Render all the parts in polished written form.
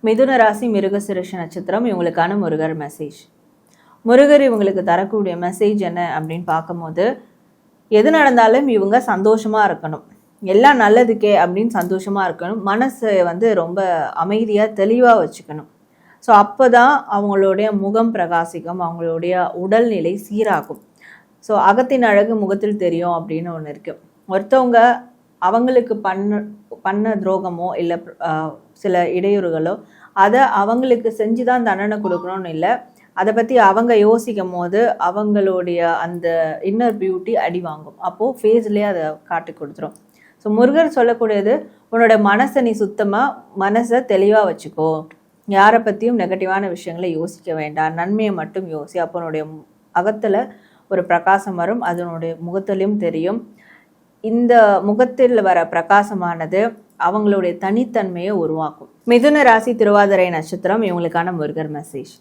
மிதுன ராசி மிருகசிருஷ நட்சத்திரம் இவங்களுக்கான முருகர் மெசேஜ். முருகர் இவங்களுக்கு தரக்கூடிய மெசேஜ் என்ன அப்படின்னு பார்க்கும்போது, எது நடந்தாலும் இவங்க சந்தோஷமா இருக்கணும், எல்லாம் நல்லதுக்கே அப்படின்னு சந்தோஷமா இருக்கணும், மனசை ரொம்ப அமைதியாக தெளிவாக வச்சுக்கணும். ஸோ அப்போ தான் அவங்களுடைய முகம் பிரகாசிக்கும், அவங்களுடைய உடல்நிலை சீராகும். ஸோ அகத்தின் அழகு முகத்தில் தெரியும் அப்படின்னு ஒன்று இருக்குது. ஒருத்தவங்க அவங்களுக்கு பண்ண துரோகமோ இல்லை சில இடையூறுகளோ அதை அவங்களுக்கு செஞ்சு தான் தண்டனை கொடுக்கணும்னு இல்லை. அதை பற்றி அவங்க யோசிக்கும் போது அவங்களுடைய அந்த இன்னர் பியூட்டி அடி வாங்கும். அப்போது ஃபேஸ்லேயே அதை காட்டி கொடுத்துரும். ஸோ முருகர் சொல்லக்கூடியது, உன்னோட மனசை நீ மனசை தெளிவாக வச்சுக்கோ, யாரை பற்றியும் நெகட்டிவான விஷயங்களை யோசிக்க வேண்டாம், நன்மையை மட்டும் யோசி. அப்போ உன்னுடைய அகத்தில் ஒரு பிரகாசம் வரும், அதனுடைய முகத்திலையும் தெரியும். இந்த முகத்தில் வர பிரகாசமானது அவங்களுடைய தனித்தன்மையை உருவாக்கும். மிதுன ராசி திருவாதிரை நட்சத்திரம் இவங்களுக்கான முருகர் மெசேஜ்.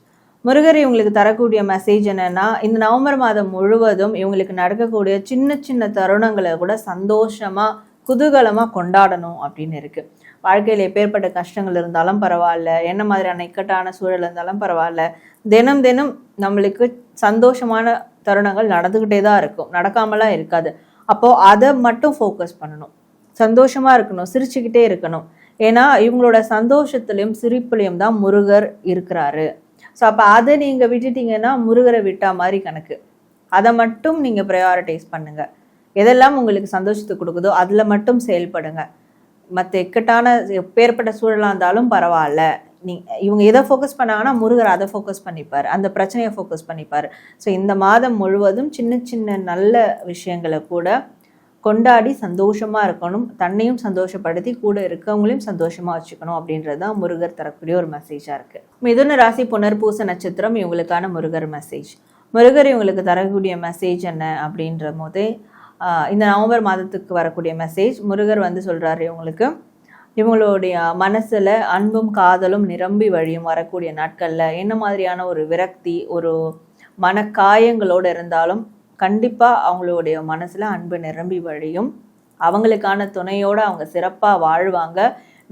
முருகர் இவங்களுக்கு தரக்கூடிய மெசேஜ் என்னன்னா, இந்த நவம்பர் மாதம் முழுவதும் இவங்களுக்கு நடக்கக்கூடிய சின்ன சின்ன தருணங்களை கூட சந்தோஷமா குதூகலமாக கொண்டாடணும் அப்படின்னு இருக்கு. வாழ்க்கையில் எப்பேற்பட்ட கஷ்டங்கள் இருந்தாலும் பரவாயில்ல, என்ன மாதிரியான இக்கட்டான சூழல் இருந்தாலும் பரவாயில்ல, தினம் தினம் நம்மளுக்கு சந்தோஷமான தருணங்கள் நடந்துக்கிட்டே தான் இருக்கும், நடக்காமலாம் இருக்காது. அப்போது அதை மட்டும் ஃபோக்கஸ் பண்ணணும், சந்தோஷமாக இருக்கணும், சிரிச்சுக்கிட்டே இருக்கணும். ஏன்னா இவங்களோட சந்தோஷத்துலேயும் சிரிப்புலையும் தான் முருகர் இருக்கிறாரு. ஸோ அப்போ அதை நீங்கள் விட்டுட்டீங்கன்னா முருகரை விட்டா மாதிரி கணக்கு. அதை மட்டும் நீங்கள் ப்ரையாரிட்டைஸ் பண்ணுங்கள். எதெல்லாம் உங்களுக்கு சந்தோஷத்தை கொடுக்குதோ அதில் மட்டும் செயல்படுங்க. மற்ற இக்கட்டான எப்பேற்பட்ட சூழலாக இருந்தாலும் பரவாயில்ல, இவங்க எதை ஃபோக்கஸ் பண்ணாங்கன்னா முருகர் அதை ஃபோக்கஸ் பண்ணிப்பார், அந்த பிரச்சனையை ஃபோக்கஸ் பண்ணிப்பார். ஸோ இந்த மாதம் முழுவதும் சின்ன சின்ன நல்ல விஷயங்களை கூட கொண்டாடி சந்தோஷமாக இருக்கணும், தன்னையும் சந்தோஷப்படுத்தி கூட இருக்கவங்களையும் சந்தோஷமாக வச்சுக்கணும் அப்படின்றது தான் முருகர் தரக்கூடிய ஒரு மெசேஜாக இருக்குது. மிதுன ராசி புனர்பூச நட்சத்திரம் இவங்களுக்கான முருகர் மெசேஜ். முருகர் இவங்களுக்கு தரக்கூடிய மெசேஜ் என்ன அப்படின்ற போதே, இந்த நவம்பர் மாதத்துக்கு வரக்கூடிய மெசேஜ் முருகர் சொல்கிறாரு, இவங்களுடைய மனசில் அன்பும் காதலும் நிரம்பி வழியும் வரக்கூடிய நாட்களில் என்ன மாதிரியான ஒரு விரக்தி, ஒரு மனக்காயங்களோடு இருந்தாலும் கண்டிப்பாக அவங்களுடைய மனசில் அன்பு நிரம்பி வழியும், அவங்களுக்கான துணையோடு அவங்க சிறப்பாக வாழ்வாங்க,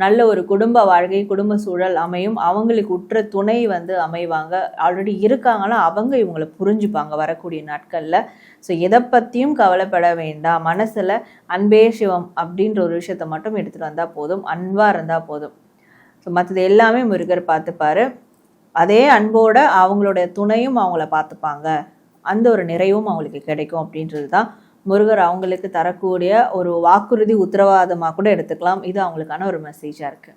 நல்ல ஒரு குடும்ப வாழ்க்கை குடும்ப சூழல் அமையும், அவங்களுக்கு உற்ற துணை அமைவாங்க. ஆல்ரெடி இருக்காங்கன்னா அவங்க இவங்களை புரிஞ்சுப்பாங்க வரக்கூடிய நாட்களில். ஸோ எதை பற்றியும் கவலைப்பட வேண்டாம், மனசில் அன்பே சிவம் அப்படின்ற ஒரு விஷயத்தை மட்டும் எடுத்துகிட்டு வந்தால் போதும், அன்பாக இருந்தால் போதும். ஸோ மற்றது எல்லாமே முருகர் பார்த்துப்பாரு. அதே அன்போட அவங்களுடைய துணையும் அவங்கள பார்த்துப்பாங்க, அந்த ஒரு நிறைவும் அவங்களுக்கு கிடைக்கும் அப்படின்றது தான் முருகர் அவங்களுக்கு தரக்கூடிய ஒரு வாக்குறுதி, உத்தரவாதமாக கூட எடுத்துக்கலாம். இது அவங்களுக்கான ஒரு மெசேஜாக இருக்குது.